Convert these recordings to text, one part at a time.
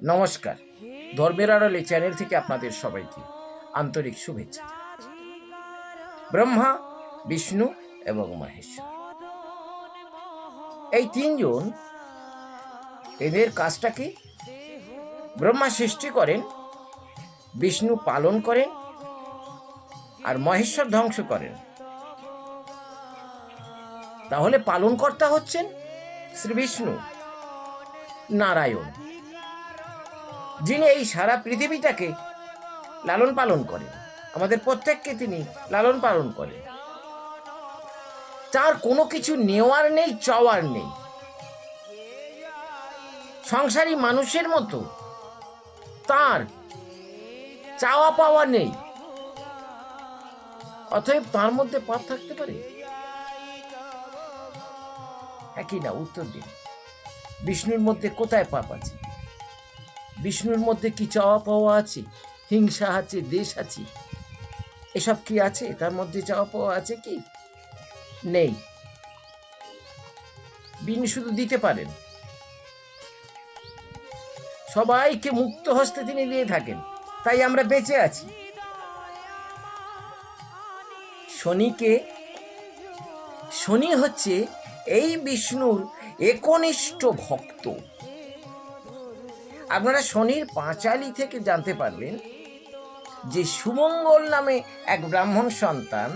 নমস্কার, ধর্মের আড়ালে চ্যানেল থেকে আপনাদের সবাইকে আন্তরিক শুভেচ্ছা। ব্রহ্মা, বিষ্ণু এবং মহেশ্বর, এই তিনজন, এদের কাজটা কি? ব্রহ্মা সৃষ্টি করেন, বিষ্ণু পালন করেন, আর মহেশ্বর ধ্বংস করেন। তাহলে পালনকর্তা হচ্ছেন শ্রী বিষ্ণু, নারায়ণ, যিনি এই সারা পৃথিবীটাকে লালন পালন করেন, আমাদের প্রত্যেককে তিনি লালন পালন করেন। তার কোনো কিছু নেওয়ার নেই, চাওয়ার নেই। সংসারী মানুষের মতো তার চাওয়া পাওয়া নেই। অতএব তার মধ্যে পাপ থাকতে পারে? একই না, উত্তর দিন। বিষ্ণুর মধ্যে কোথায় পাপ আছে? বিষ্ণুর মধ্যে কি চাওয়া পাওয়া আছে? হিংসা আছে, দেশ আছে, এসব কি আছে? তার মধ্যে চাওয়া পাওয়া আছে কি? নেই। বিষ্ণু শুধু দিতে পারেন, সবাইকে মুক্ত হস্তে তিনি দিয়ে থাকেন, তাই আমরা বেঁচে আছি। শনি হচ্ছে এই বিষ্ণুর একনিষ্ঠ ভক্ত। আপনারা শনির পাঁচালি থেকে জানতে পারবেন যে সুমঙ্গল নামে এক ব্রাহ্মণ সন্তান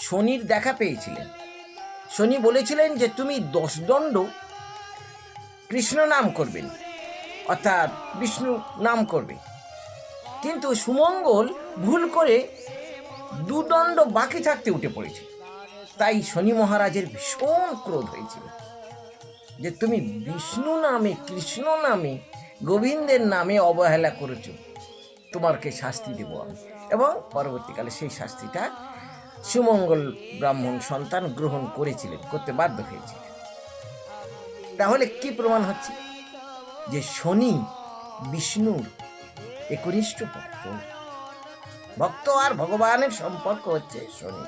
শনির দেখা পেয়েছিলেন। শনি বলেছিলেন যে তুমি 10 দণ্ড কৃষ্ণ নাম করবেন, অর্থাৎ বিষ্ণু নাম করবে। কিন্তু সুমঙ্গল ভুল করে 2 দণ্ড বাকি থাকতে উঠে পড়েছে। তাই শনি মহারাজের ভীষণ ক্রোধ হয়েছিল যে তুমি বিষ্ণু নামে, কৃষ্ণ নামে, গোবিন্দের নামে অবহেলা করেছ, তোমাকে শাস্তি দেব আমি। এবং পরবর্তীকালে সেই শাস্তিটা সুমঙ্গল ব্রাহ্মণ সন্তান গ্রহণ করেছিলেন, করতে বাধ্য হয়েছিলেন। তাহলে কি প্রমাণ হচ্ছে? যে শনি বিষ্ণুর একনিষ্ঠ ভক্ত। ভক্ত আর ভগবানের সম্পর্ক হচ্ছে শনি।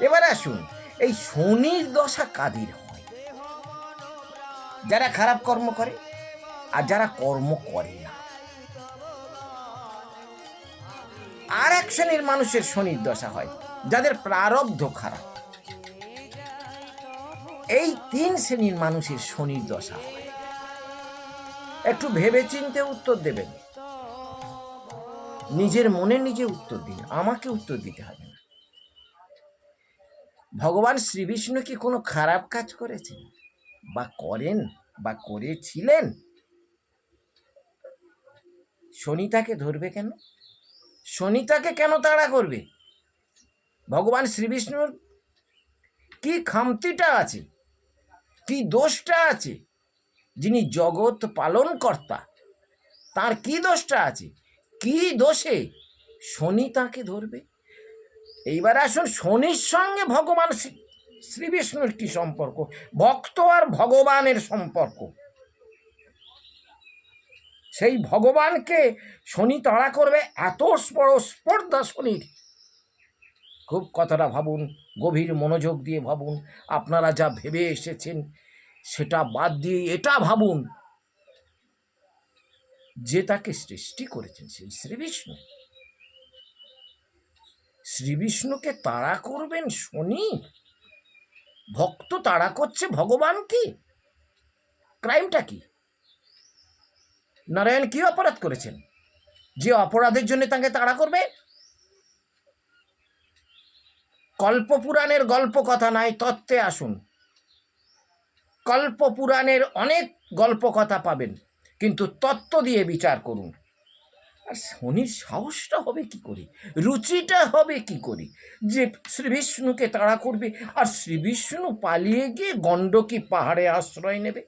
এবার আসুন, এই শনির দশা কাদের হয়? যারা খারাপ কর্ম করে আর যারা কর্ম করে না। আর এক শ্রেণীর মানুষের শনির দশা হয় যাদের প্রারব্ধ খারাপ। এই 3 শ্রেণীর মানুষের শনির দশা হয়। একটু ভেবে চিন্তে উত্তর দেবেন, নিজের মনে নিজে উত্তর দিন, আমাকে উত্তর দিতে হবে না। ভগবান শ্রী বিষ্ণু কি কোনো খারাপ কাজ করেছেন বা করেন বা করেছিলেন? শনি তাকে ধরবে কেন? শনি তাকে কেন তাড়া করবে? ভগবান শ্রী বিষ্ণুর কি খামতিটা আছে, কি দোষটা আছে? যিনি জগৎ পালন কর্তা, তার কি দোষটা আছে? কি দোষে শনি তাকে ধরবে? এইবার আসুন, শনির সঙ্গে ভগবান শ্রী বিষ্ণুর কি সম্পর্ক? ভক্ত আর ভগবানের সম্পর্ক। সেই ভগবানকে শনি তাড়া করবে, এত বড় স্পর্ধা শনির। খুব কথাটা ভাবুন, গভীর মনোযোগ দিয়ে ভাবুন। আপনারা যা ভেবে এসেছেন সেটা বাদ দিয়ে এটা ভাবুন যে তাকে সৃষ্টি করেছেন সেই শ্রীবিষ্ণু। শ্রীবিষ্ণুকে তাড়া করবেন শনি? ভক্ত তাড়া করছে ভগবানকে, ক্রাইমটা কি? নারায়ণ কি অপরাধ করেছেন যে অপরাধের জন্য তাকে তাড়া করবে? কল্পপুরাণের গল্প কথা নাই, তত্ত্বে আসুন। কল্পপুরাণের অনেক গল্প কথা পাবেন, কিন্তু তত্ত্ব দিয়ে বিচার করুন। আর শনির সাহসটা হবে কি করে, রুচিটা হবে কি করে যে শ্রীবিষ্ণুকে তাড়া করবে? আর শ্রীবিষ্ণু পালিয়ে গিয়ে গণ্ডকী পাহাড়ে আশ্রয় নেবে।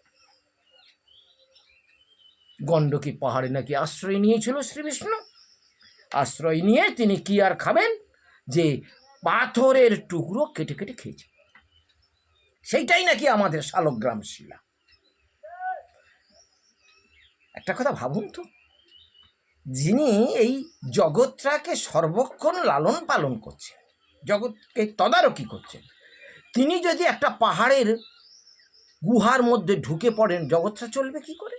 গণ্ডকী পাহাড়ে নাকি আশ্রয় নিয়েছিল শ্রীবিষ্ণু। আশ্রয় নিয়ে তিনি কি আর খাবেন? যে পাথরের টুকরো কেটে কেটে খেয়েছে, সেইটাই নাকি আমাদের শালগ্রাম শিলা। একটা কথা ভাবুন তো, যিনি এই জগৎটাকে সর্বক্ষণ লালন পালন করছেন, জগৎকে তদারকি করছেন, তিনি যদি একটা পাহাড়ের গুহার মধ্যে ঢুকে পড়েন, জগৎটা চলবে কি করে?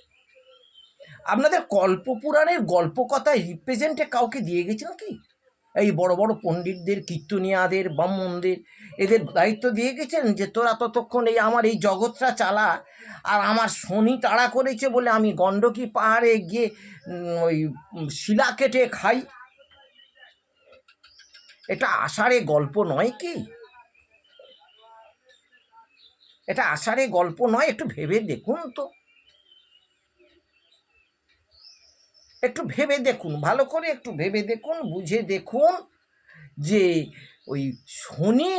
আপনাদের কল্পপুরাণের গল্পকথায় রিপ্রেজেন্টে কাউকে দিয়ে গেছেন কি? এই বড় বড় পণ্ডিতদের, কীর্তনিয়াদের, ব্রাহ্মণদের এদের দায়িত্ব দিয়ে গেছেন যে তোরা ততক্ষণ এই আমার এই জগৎটা চালা, আর আমার শনি তাড়া করেছে বলে আমি গণ্ডকী পাহাড়ে গিয়ে ওই শিলা কেটে খাই? এটা আষাঢ়ে গল্প নয় কি? এটা আষাঢ়ে গল্প নয়? একটু ভেবে দেখুন তো, একটু ভেবে দেখুন, ভালো করে একটু ভেবে দেখুন, বুঝে দেখুন যে ওই শনি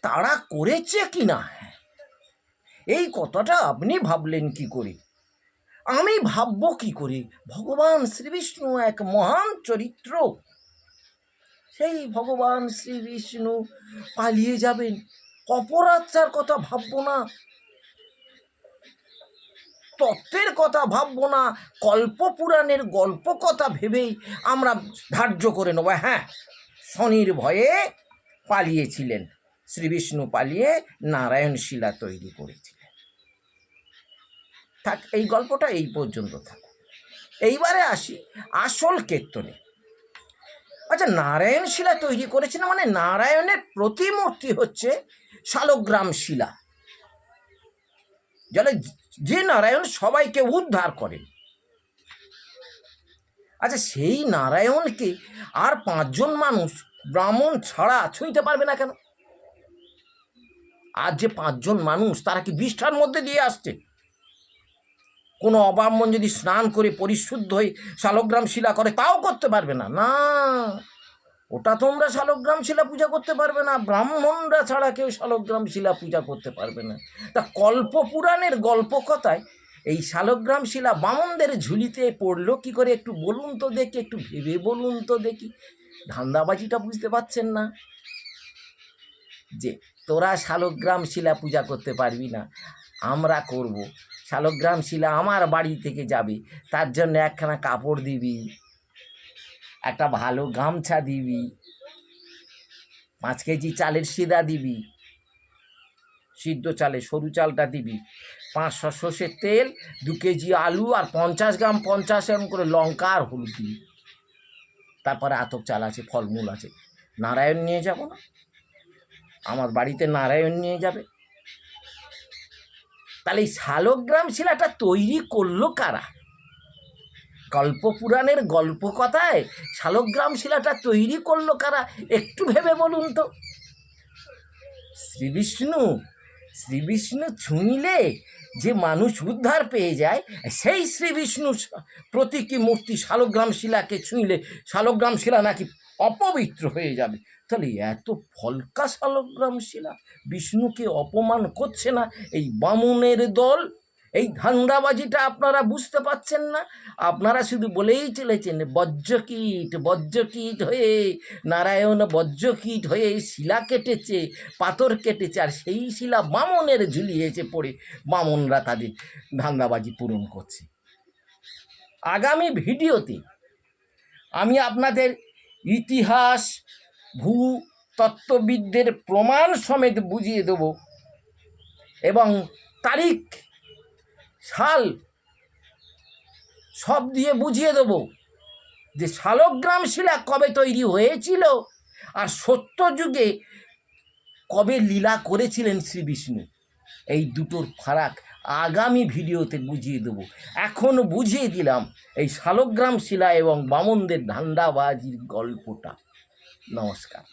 তাড়া করেছে কি না। এই কথাটা আপনি ভাবলেন কি করে? আমি ভাববো কি করে? ভগবান শ্রীবিষ্ণু এক মহান চরিত্র, সেই ভগবান শ্রীবিষ্ণু পালিয়ে যাবেন, অপরাধটার কথা ভাববো না, তত্ত্বের কথা ভাববো না, কল্পপুরাণের গল্প কথা ভেবেই আমরা ধার্য করে নেব হ্যাঁ শনির ভয়ে পালিয়েছিলেন, শ্রীবিষ্ণু পালিয়ে নারায়ণ শিলা তৈরি করেছিলেন। থাক, এই গল্পটা এই পর্যন্ত থাক। এইবারে আসি আসল কীর্তনে। আচ্ছা, নারায়ণ শিলা তৈরি করেছিলেন মানে নারায়ণের প্রতিমূর্তি হচ্ছে শালগ্রাম শিলা, যাহলে যে নারায়ণ সবাইকে উদ্ধার করেন। আচ্ছা, সেই নারায়ণকে আর 5 জন মানুষ ব্রাহ্মণ ছাড়া ছুঁইতে পারবে না কেন? আর যে 5 জন মানুষ, তারা কি বিষ্ঠার মধ্যে দিয়ে আসছে? কোনো অব্রাহ্মণ যদি স্নান করে পরিশুদ্ধ হয়ে শালগ্রাম শিলা করে, তাও করতে পারবে না? না, ওটা তোমরা শালগ্রাম শিলা পূজা করতে পারবে না, ব্রাহ্মণরা ছাড়া কেউ শালগ্রাম শিলা পূজা করতে পারবে না। তা কল্পপুরাণের গল্পকথায় এই শালগ্রাম শিলা বামনদের ঝুলিতে পড়লো কি করে? একটু বলুন তো দেখি, একটু ভেবে বলুন তো দেখি। ধান্দাবাজিটা বুঝতে পারছেন না যে তোরা শালগ্রাম শিলা পূজা করতে পারবি না, আমরা করব। শালগ্রাম শিলা আমার বাড়ি থেকে যাবে, তার জন্য একখানা কাপড় দিবি, একটা ভালো গামছা দিবি, 5 কেজি চালের সিদা দিবি, সিদ্ধ চালে সরু চালটা দিবি, 500 সর্ষের তেল, 2 কেজি আলু, আর 50 গ্রাম 50 গ্রাম করে লঙ্কা আর হলুদ দিবি। তারপরে আতপ চাল আছে, ফলমূল আছে। নারায়ণ নিয়ে যাব না? আমার বাড়িতে নারায়ণ নিয়ে যাবে। তাহলে এই শালগ্রাম শিলাটা তৈরি করলো কারা? কল্পপুরাণের গল্পকথায় শালগ্রাম শিলাটা তৈরি করলো কারা? একটু ভেবে বলুন তো। শ্রীবিষ্ণু। শ্রীবিষ্ণু ছুঁইলে যে মানুষ উদ্ধার পেয়ে যায়, সেই শ্রীবিষ্ণু প্রতীকী মূর্তি শালগ্রাম শিলাকে ছুঁইলে শালগ্রাম শিলা নাকি অপবিত্র হয়ে যাবে। তাহলে এত ফলকা শালগ্রাম শিলা বিষ্ণুকে অপমান করছে না এই বামুনের দল? এই ধান্দাবাজিটা আপনারা বুঝতে পারছেন না? আপনারা শুধু বলেই চলেছেন বজ্রকীট, বজ্রকীট হয়ে নারায়ণ বজ্রকীট হয়ে শিলা কেটেছে, পাথর কেটেছে, আর সেই শিলা বামনের ঝুলিয়েছে পড়ে বামনরা তাদের ধান্দাবাজি পূরণ করছে। আগামী ভিডিওতে আমি আপনাদের ইতিহাস, ভূতত্ত্ববিদদের প্রমাণ সমেত বুঝিয়ে দেব এবং তারিখ, সাল সব দিয়ে বুঝিয়ে দেব যে শালগ্রাম শিলা কবে তৈরি হয়েছিল আর সত্যযুগে কবে লীলা করেছিলেন শ্রীবিষ্ণু। এই দুটোর ফারাক আগামী ভিডিওতে বুঝিয়ে দেব। এখন বুঝিয়ে দিলাম এই শালগ্রাম শিলা এবং বামনদের ধান্দাবাজির গল্পটা। নমস্কার।